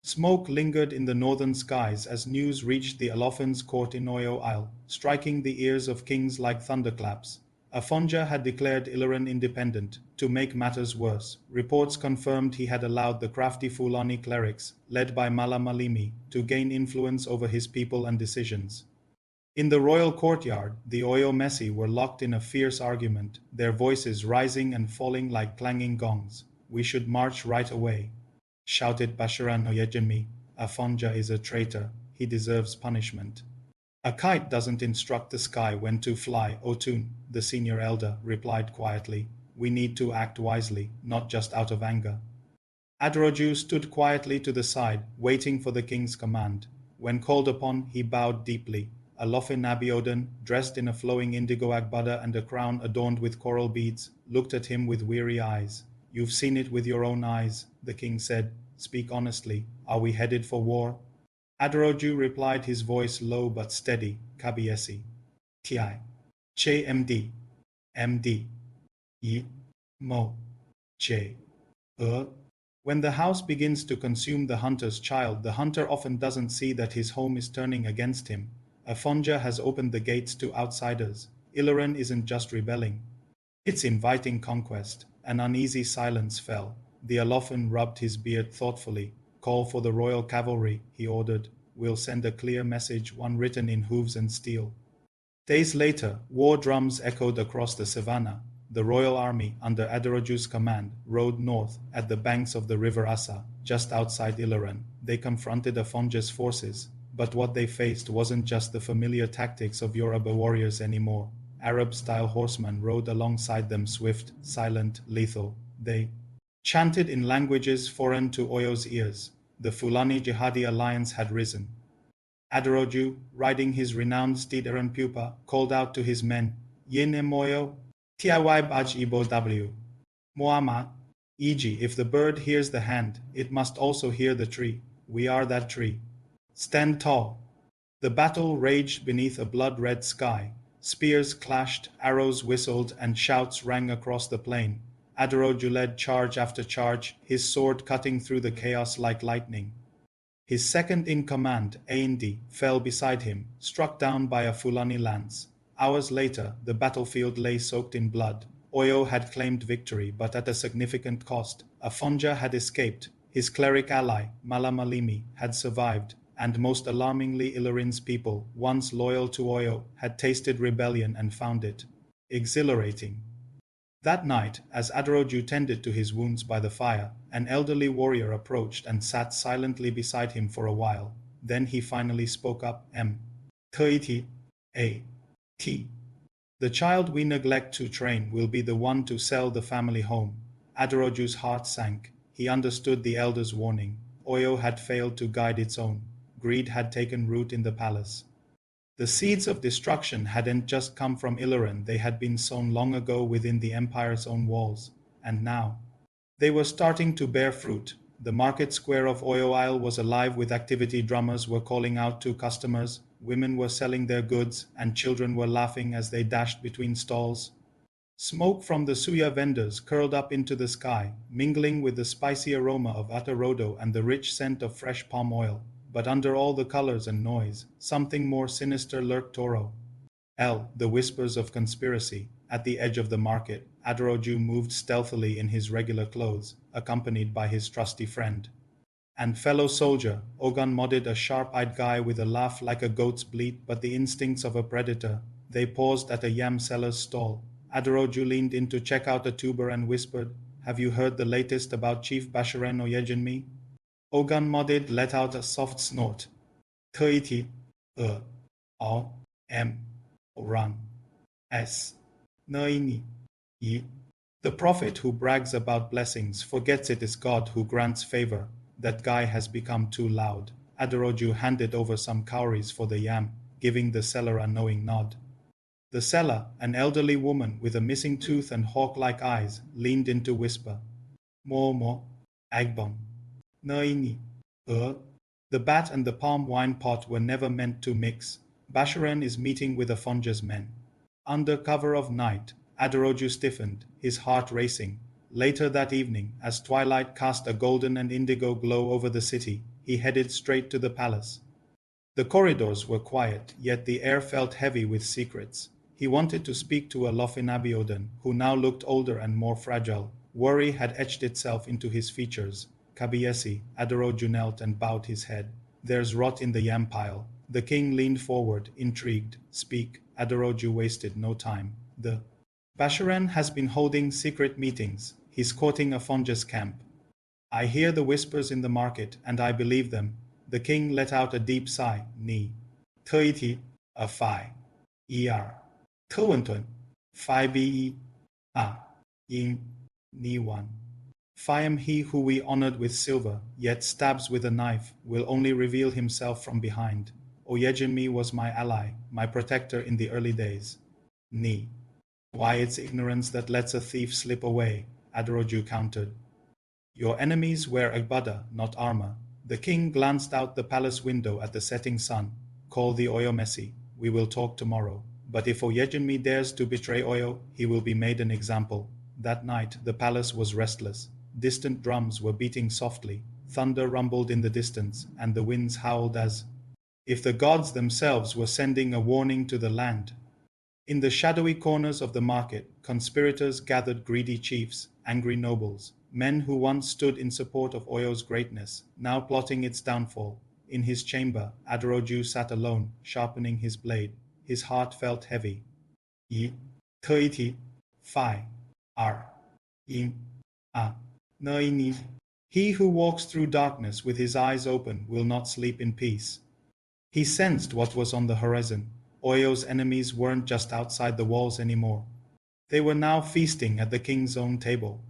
Smoke lingered in the northern skies as news reached the Alaafin's court in Oyo-Ile, striking the ears of kings like thunderclaps. Afonja had declared Ilorin independent. To make matters worse, reports confirmed he had allowed the crafty Fulani clerics, led by Mallam Alimi, to gain influence over his people and decisions. In the royal courtyard, the Oyo-Messi were locked in a fierce argument, their voices rising and falling like clanging gongs. "We should march right away," shouted Basharan Oyejimi. "Afonja is a traitor. He deserves punishment." "A kite doesn't instruct the sky when to fly, Otun," the senior elder replied quietly. "We need to act wisely, not just out of anger." Aderoju stood quietly to the side, waiting for the king's command. When called upon, he bowed deeply. Alaafin Abiodun, dressed in a flowing indigo agbada and a crown adorned with coral beads, looked at him with weary eyes. "You've seen it with your own eyes," the king said. "Speak honestly. Are we headed for war?" Aderoju replied, his voice low but steady. "Kabiesi. Ti. Che MD. MD. Yi. Mo. Che. When the house begins to consume the hunter's child, the hunter often doesn't see that his home is turning against him. Afonja has opened the gates to outsiders. Ilorin isn't just rebelling. It's inviting conquest. An uneasy silence fell. The Alaafin rubbed his beard thoughtfully. "Call for the royal cavalry," he ordered. "We'll send a clear message, one written in hooves and steel." Days later, war drums echoed across the savannah. The royal army, under Aderoju's command, rode north. At the banks of the River Asa, just outside Ilorin, they confronted Afonja's forces. But what they faced wasn't just the familiar tactics of Yoruba warriors anymore. Arab-style horsemen rode alongside them, swift, silent, lethal. They chanted in languages foreign to Oyo's ears. The Fulani Jihadi alliance had risen. Aderoju, riding his renowned steed Eran Pupa, called out to his men, "Yene Moyo, Tiy Baj Ibo W. Moama, e.g., if the bird hears the hand, it must also hear the tree. We are that tree. Stand tall." The battle raged beneath a blood-red sky. Spears clashed, arrows whistled, and shouts rang across the plain. Aderoju led charge after charge, his sword cutting through the chaos like lightning. His second-in-command, Aindi, fell beside him, struck down by a Fulani lance. Hours later, the battlefield lay soaked in blood. Oyo had claimed victory, but at a significant cost. Afonja had escaped. His cleric ally, Mallam Alimi, had survived. And most alarmingly, Ilorin's people, once loyal to Oyo, had tasted rebellion and found it exhilarating. That night, as Aderoju tended to his wounds by the fire, an elderly warrior approached and sat silently beside him for a while. Then he finally spoke up. "T. A. T. The child we neglect to train will be the one to sell the family home." Aderoju's heart sank. He understood the elder's warning. Oyo had failed to guide its own. Greed had taken root in the palace. The seeds of destruction hadn't just come from Ilorin, they had been sown long ago within the empire's own walls. And now, they were starting to bear fruit. The market square of Oyo-Ile was alive with activity. Drummers were calling out to customers, women were selling their goods, and children were laughing as they dashed between stalls. Smoke from the suya vendors curled up into the sky, mingling with the spicy aroma of Aderoju and the rich scent of fresh palm oil. But under all the colors and noise, something more sinister lurked. The whispers of conspiracy. At the edge of the market, Aderoju moved stealthily in his regular clothes, accompanied by his trusty friend and fellow soldier. Ogun Modid, a sharp-eyed guy with a laugh like a goat's bleat but the instincts of a predator. They paused at a yam seller's stall. Aderoju leaned in to check out a tuber and whispered, "Have you heard the latest about Chief Basharan Oyejimi?" Ogun Modid let out a soft snort. "T. O. M. Run. S. Naini. Yi. The prophet who brags about blessings forgets it is God who grants favor. That guy has become too loud." Aderoju handed over some cowries for the yam, giving the seller a knowing nod. The seller, an elderly woman with a missing tooth and hawk-like eyes, leaned in to whisper, "Mo, Agbon. Naini. The bat and the palm wine pot were never meant to mix. Basharan is meeting with Afonja's men." Under cover of night, Aderoju stiffened, his heart racing. Later that evening, as twilight cast a golden and indigo glow over the city, he headed straight to the palace. The corridors were quiet, yet the air felt heavy with secrets. He wanted to speak to Alaafin, who now looked older and more fragile. Worry had etched itself into his features. Kabiesi, Aderoju knelt and bowed his head. There's rot in the yam pile. The king leaned forward, intrigued. Speak. Aderoju wasted no time. The Basharan has been holding secret meetings. He's courting Afonja's camp. I hear the whispers in the market, and I believe them. The king let out a deep sigh. Ni. Tuiti. A phi. Er. Tuwantun. Phi be. A. Yin. Ni one. Phi am he who we honored with silver, yet stabs with a knife, will only reveal himself from behind. Oyejimi was my ally, my protector in the early days. Ni. Why, it's ignorance that lets a thief slip away, Aderoju countered. Your enemies wear agbada, not armor. The king glanced out the palace window at the setting sun. Call the Oyo-Messi. We will talk tomorrow. But if Oyejimi dares to betray Oyo, he will be made an example. That night the palace was restless. Distant drums were beating softly. Thunder rumbled in the distance, and the winds howled as if the gods themselves were sending a warning to the land. In the shadowy corners of the market, conspirators gathered, greedy chiefs, angry nobles, men who once stood in support of Oyo's greatness, now plotting its downfall. In his chamber, Aderoju sat alone, sharpening his blade. His heart felt heavy. Yi, Tuiti, Phi, R, Yin, A, Naini. He who walks through darkness with his eyes open will not sleep in peace. He sensed what was on the horizon. Oyo's enemies weren't just outside the walls anymore. They were now feasting at the king's own table.